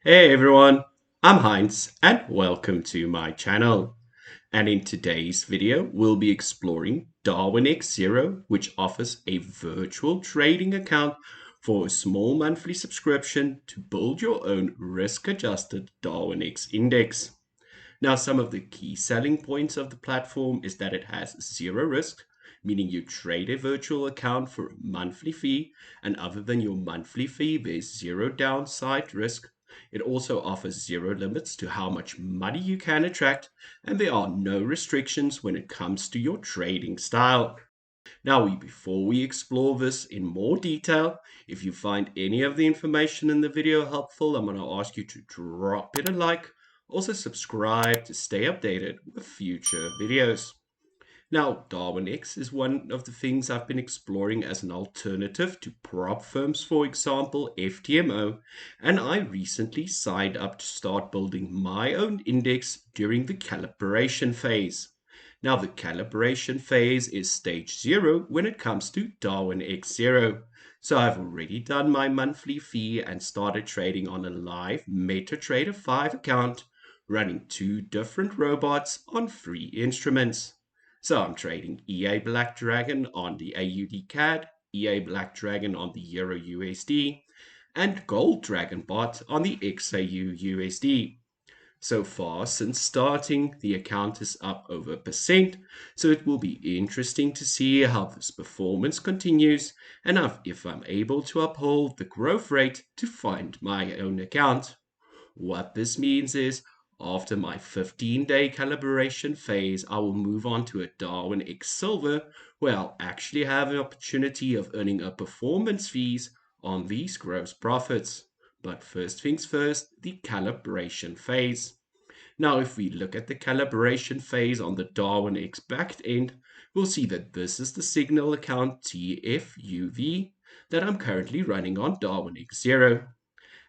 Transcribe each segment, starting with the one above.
Hey everyone, I'm Heinz and welcome to my channel. And in today's video, we'll be exploring Darwinex Zero, which offers a virtual trading account for a small monthly subscription to build your own risk-adjusted Darwinex index. Now, some of the key selling points of the platform is that it has zero risk, meaning you trade a virtual account for a monthly fee, and other than your monthly fee, there's zero downside risk. It also offers zero limits to how much money you can attract, and there are no restrictions when it comes to your trading style. Now, before we explore this in more detail, if you find any of the information in the video helpful, I'm going to ask you to drop it a like. Also, subscribe to stay updated with future videos. Now, Darwin X is one of the things I've been exploring as an alternative to prop firms, for example, FTMO, and I recently signed up to start building my own index during the calibration phase. Now, the calibration phase is stage 0 when it comes to Darwinex Zero. So I've already done my monthly fee and started trading on a live MetaTrader 5 account, running two different robots on three instruments. So I'm trading EA Black Dragon on the AUD CAD, EA Black Dragon on the Euro USD, and Gold Dragon Bot on the XAU USD. So far, since starting, the account is up over a percent, so it will be interesting to see how this performance continues and if I'm able to uphold the growth rate to find my own account. What this means is, after my 15-day calibration phase, I will move on to a Darwin X Silver, where I'll actually have an opportunity of earning a performance fees on these gross profits. But first things first, the calibration phase. Now, if we look at the calibration phase on the Darwin X backed end, we'll see that this is the signal account TFUV that I'm currently running on Darwin X Zero.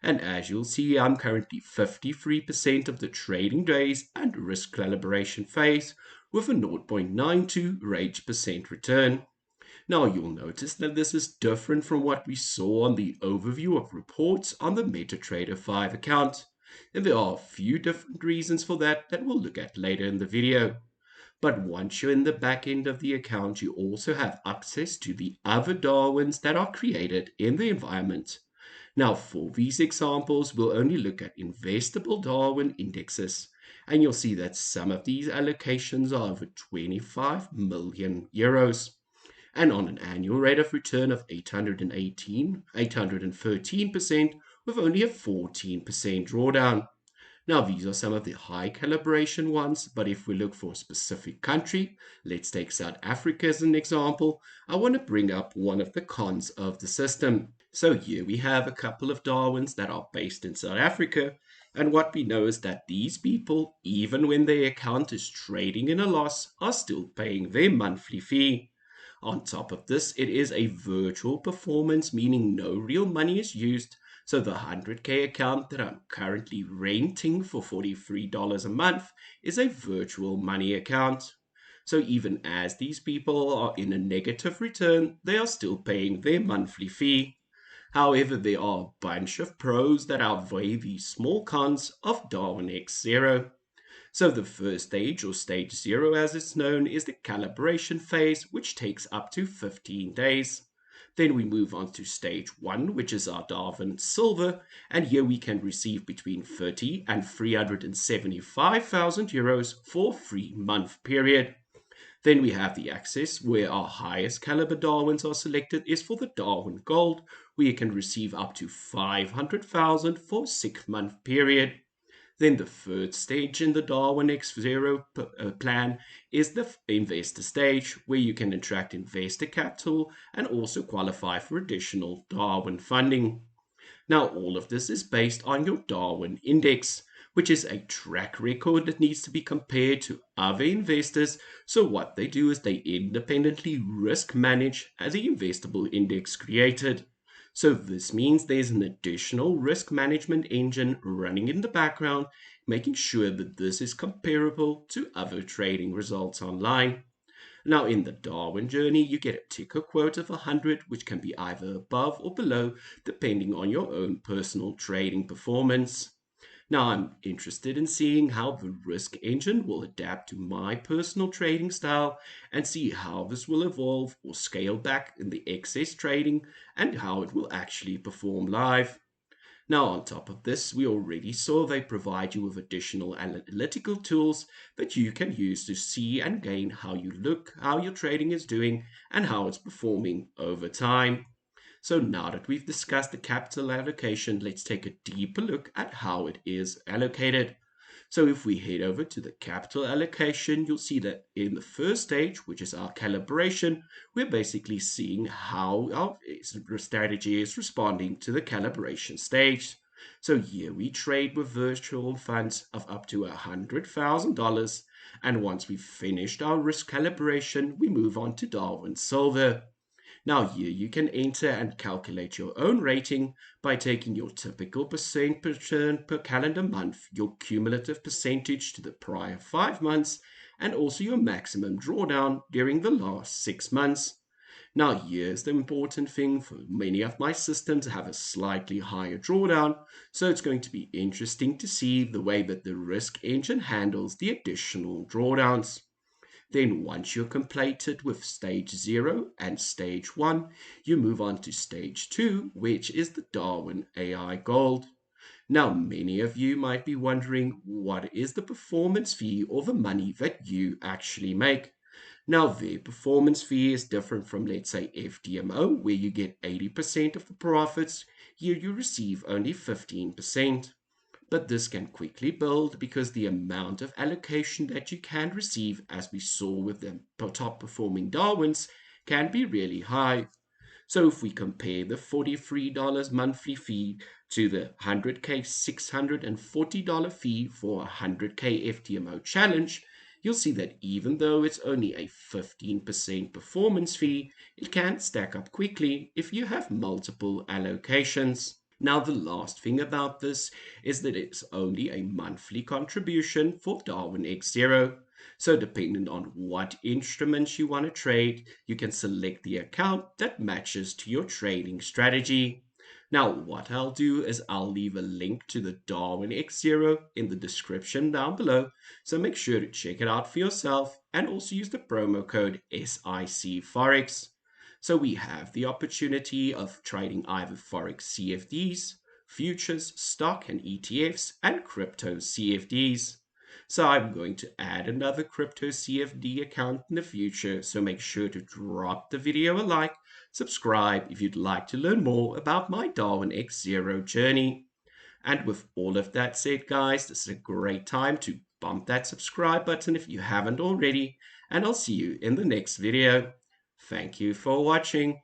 And as you'll see, I'm currently 53% of the trading days and risk calibration phase with a 0.92 rate percent return. Now you'll notice that this is different from what we saw on the overview of reports on the MetaTrader 5 account. And there are a few different reasons for that we'll look at later in the video. But once you're in the back end of the account, you also have access to the other Darwins that are created in the environment. Now, for these examples, we'll only look at investable Darwin indexes, and you'll see that some of these allocations are over 25 million euros. And on an annual rate of return of 813% with only a 14% drawdown. Now, these are some of the high calibration ones, but if we look for a specific country, let's take South Africa as an example, I want to bring up one of the cons of the system. So here we have a couple of Darwins that are based in South Africa, and what we know is that these people, even when their account is trading in a loss, are still paying their monthly fee. On top of this, it is a virtual performance, meaning no real money is used. So the 100K account that I'm currently renting for $43 a month is a virtual money account. So even as these people are in a negative return, they are still paying their monthly fee. However, there are a bunch of pros that outweigh the small cons of Darwinex Zero. So the first stage, or stage 0 as it's known, is the calibration phase, which takes up to 15 days. Then we move on to stage 1, which is our Darwin Silver, and here we can receive between 30 and 375,000 euros for a 3-month period. Then we have the access, where our highest caliber Darwins are selected, is for the Darwin Gold, where you can receive up to 500,000 for a 6-month period. Then the third stage in the Darwinex Zero plan is the investor stage, where you can attract investor capital and also qualify for additional Darwin funding. Now, all of this is based on your Darwin index, which is a track record that needs to be compared to other investors. So what they do is they independently risk manage as the investable index created. So this means there's an additional risk management engine running in the background, making sure that this is comparable to other trading results online. Now, in the Darwin journey, you get a ticker quote of 100, which can be either above or below, depending on your own personal trading performance. Now, I'm interested in seeing how the risk engine will adapt to my personal trading style and see how this will evolve or scale back in the excess trading and how it will actually perform live. Now, on top of this, we already saw they provide you with additional analytical tools that you can use to see and gain how you look, how your trading is doing, and how it's performing over time. So now that we've discussed the capital allocation, let's take a deeper look at how it is allocated. So if we head over to the capital allocation, you'll see that in the first stage, which is our calibration, we're basically seeing how our strategy is responding to the calibration stage. So here we trade with virtual funds of up to $100,000. And once we've finished our risk calibration, we move on to Darwin Silver. Now here you can enter and calculate your own rating by taking your typical percent per churn per calendar month, your cumulative percentage to the prior 5 months, and also your maximum drawdown during the last 6 months. Now here's the important thing: for many of my systems have a slightly higher drawdown, so it's going to be interesting to see the way that the risk engine handles the additional drawdowns. Then once you're completed with stage 0 and stage 1, you move on to stage 2, which is the Darwin AI Gold. Now, many of you might be wondering, what is the performance fee or the money that you actually make? Now, their performance fee is different from, let's say, FTMO, where you get 80% of the profits. Here you receive only 15%. But this can quickly build because the amount of allocation that you can receive, as we saw with the top performing Darwins, can be really high. So if we compare the $43 monthly fee to the 100K $640 fee for a 100K FTMO challenge, you'll see that even though it's only a 15% performance fee, it can stack up quickly if you have multiple allocations. Now, the last thing about this is that it's only a monthly contribution for Darwinex Zero. So, depending on what instruments you want to trade, you can select the account that matches to your trading strategy. Now, what I'll do is I'll leave a link to the Darwinex Zero in the description down below. So, make sure to check it out for yourself and also use the promo code SIC Forex. So we have the opportunity of trading either Forex CFDs, futures, stock and ETFs, and crypto CFDs. So I'm going to add another crypto CFD account in the future, so make sure to drop the video a like, subscribe if you'd like to learn more about my Darwinex Zero journey. And with all of that said, guys, this is a great time to bump that subscribe button if you haven't already, and I'll see you in the next video. Thank you for watching.